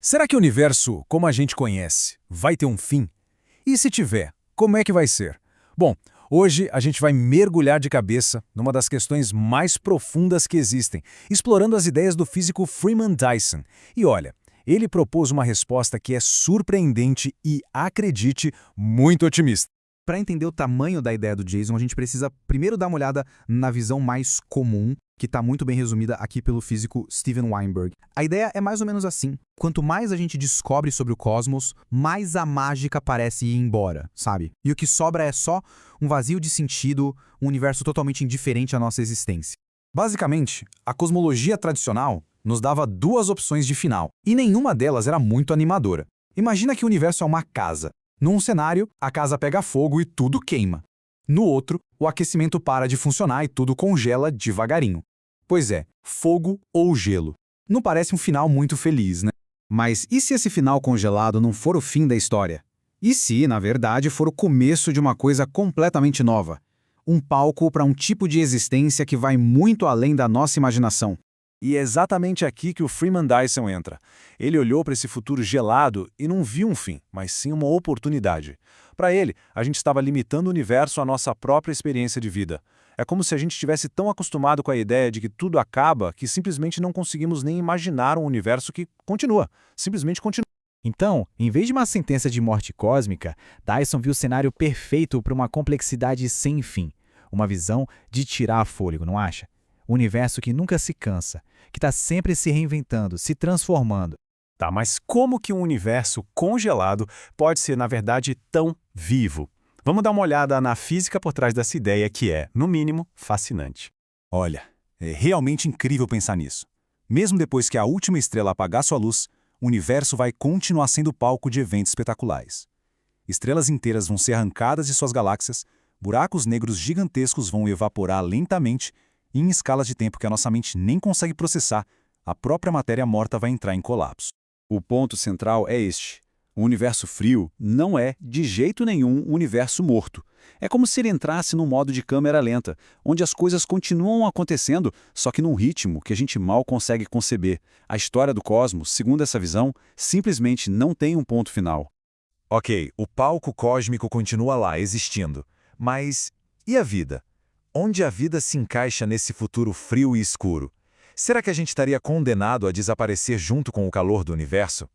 Será que o universo, como a gente conhece, vai ter um fim? E se tiver, como é que vai ser? Bom, hoje a gente vai mergulhar de cabeça numa das questões mais profundas que existem, explorando as ideias do físico Freeman Dyson. E olha, ele propôs uma resposta que é surpreendente e, acredite, muito otimista. Para entender o tamanho da ideia do Jason, a gente precisa primeiro dar uma olhada na visão mais comum, que está muito bem resumida aqui pelo físico Steven Weinberg. A ideia é mais ou menos assim. Quanto mais a gente descobre sobre o cosmos, mais a mágica parece ir embora, sabe? E o que sobra é só um vazio de sentido, um universo totalmente indiferente à nossa existência. Basicamente, a cosmologia tradicional nos dava duas opções de final, e nenhuma delas era muito animadora. Imagina que o universo é uma casa. Num cenário, a casa pega fogo e tudo queima. No outro, o aquecimento para de funcionar e tudo congela devagarinho. Pois é, fogo ou gelo. Não parece um final muito feliz, né? Mas e se esse final congelado não for o fim da história? E se, na verdade, for o começo de uma coisa completamente nova? Um palco para um tipo de existência que vai muito além da nossa imaginação. E é exatamente aqui que o Freeman Dyson entra. Ele olhou para esse futuro gelado e não viu um fim, mas sim uma oportunidade. Para ele, a gente estava limitando o universo à nossa própria experiência de vida. É como se a gente estivesse tão acostumado com a ideia de que tudo acaba que simplesmente não conseguimos nem imaginar um universo que continua, simplesmente continua. Então, em vez de uma sentença de morte cósmica, Dyson viu o cenário perfeito para uma complexidade sem fim. Uma visão de tirar fôlego, não acha? Um universo que nunca se cansa, que está sempre se reinventando, se transformando. Tá, mas como que um universo congelado pode ser, na verdade, tão vivo? Vamos dar uma olhada na física por trás dessa ideia que é, no mínimo, fascinante. Olha, é realmente incrível pensar nisso. Mesmo depois que a última estrela apagar sua luz, o universo vai continuar sendo palco de eventos espetaculares. Estrelas inteiras vão ser arrancadas de suas galáxias, buracos negros gigantescos vão evaporar lentamente e em escalas de tempo que a nossa mente nem consegue processar, a própria matéria morta vai entrar em colapso. O ponto central é este. O universo frio não é, de jeito nenhum, um universo morto. É como se ele entrasse num modo de câmera lenta, onde as coisas continuam acontecendo, só que num ritmo que a gente mal consegue conceber. A história do cosmos, segundo essa visão, simplesmente não tem um ponto final. Ok, o palco cósmico continua lá, existindo. Mas e a vida? Onde a vida se encaixa nesse futuro frio e escuro? Será que a gente estaria condenado a desaparecer junto com o calor do universo?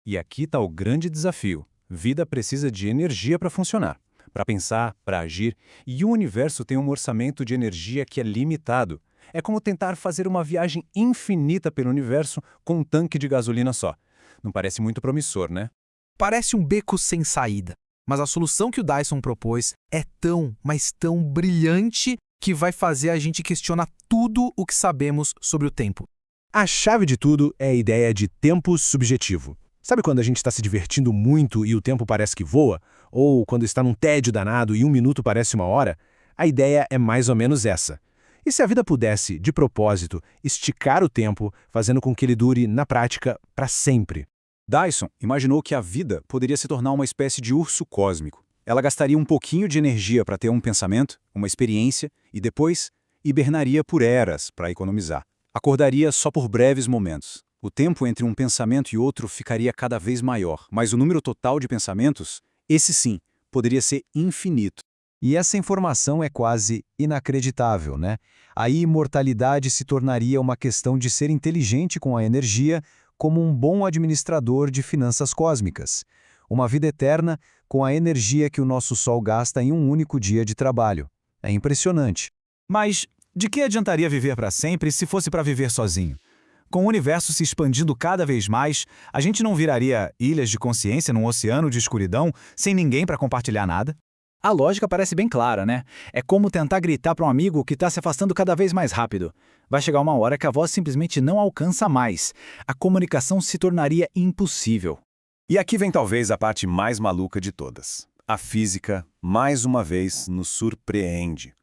E aqui está o grande desafio. Vida precisa de energia para funcionar, para pensar, para agir, e o universo tem um orçamento de energia que é limitado. É como tentar fazer uma viagem infinita pelo universo com um tanque de gasolina só. Não parece muito promissor, né? Parece um beco sem saída. Mas a solução que o Dyson propôs é tão, mas tão brilhante que vai fazer a gente questionar tudo o que sabemos sobre o tempo. A chave de tudo é a ideia de tempo subjetivo. Sabe quando a gente está se divertindo muito e o tempo parece que voa? Ou quando está num tédio danado e um minuto parece uma hora? A ideia é mais ou menos essa. E se a vida pudesse, de propósito, esticar o tempo, fazendo com que ele dure, na prática, para sempre? Dyson imaginou que a vida poderia se tornar uma espécie de urso cósmico. Ela gastaria um pouquinho de energia para ter um pensamento, uma experiência, e depois hibernaria por eras para economizar. Acordaria só por breves momentos. O tempo entre um pensamento e outro ficaria cada vez maior, mas o número total de pensamentos, esse sim, poderia ser infinito. E essa informação é quase inacreditável, né? A imortalidade se tornaria uma questão de ser inteligente com a energia, como um bom administrador de finanças cósmicas. Uma vida eterna com a energia que o nosso Sol gasta em um único dia de trabalho. É impressionante. Mas de que adiantaria viver para sempre se fosse para viver sozinho? Com o universo se expandindo cada vez mais, a gente não viraria ilhas de consciência num oceano de escuridão sem ninguém para compartilhar nada? A lógica parece bem clara, né? É como tentar gritar para um amigo que está se afastando cada vez mais rápido. Vai chegar uma hora que a voz simplesmente não alcança mais. A comunicação se tornaria impossível. E aqui vem talvez a parte mais maluca de todas. A física, mais uma vez, nos surpreende.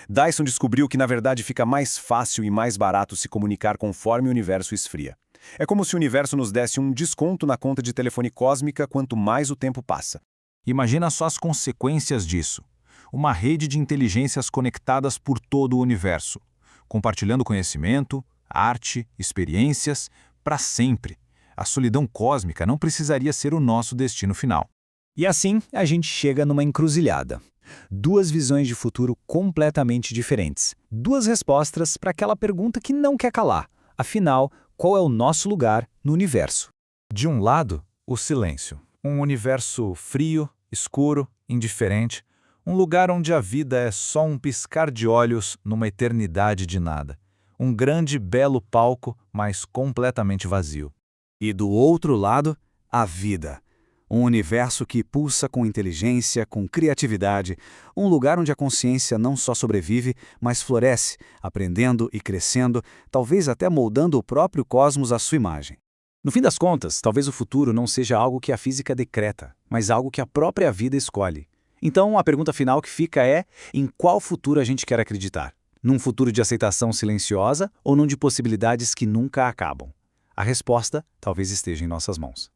Dyson descobriu que, na verdade, fica mais fácil e mais barato se comunicar conforme o universo esfria. É como se o universo nos desse um desconto na conta de telefone cósmica quanto mais o tempo passa. Imagina só as consequências disso. Uma rede de inteligências conectadas por todo o universo, compartilhando conhecimento, arte, experiências, para sempre. A solidão cósmica não precisaria ser o nosso destino final. E assim, a gente chega numa encruzilhada. Duas visões de futuro completamente diferentes. Duas respostas para aquela pergunta que não quer calar. Afinal, qual é o nosso lugar no universo? De um lado, o silêncio. Um universo frio, escuro, indiferente. Um lugar onde a vida é só um piscar de olhos numa eternidade de nada. Um grande, belo palco, mas completamente vazio. E do outro lado, a vida. Um universo que pulsa com inteligência, com criatividade, um lugar onde a consciência não só sobrevive, mas floresce, aprendendo e crescendo, talvez até moldando o próprio cosmos à sua imagem. No fim das contas, talvez o futuro não seja algo que a física decreta, mas algo que a própria vida escolhe. Então, a pergunta final que fica é: em qual futuro a gente quer acreditar? Num futuro de aceitação silenciosa ou num de possibilidades que nunca acabam? A resposta talvez esteja em nossas mãos.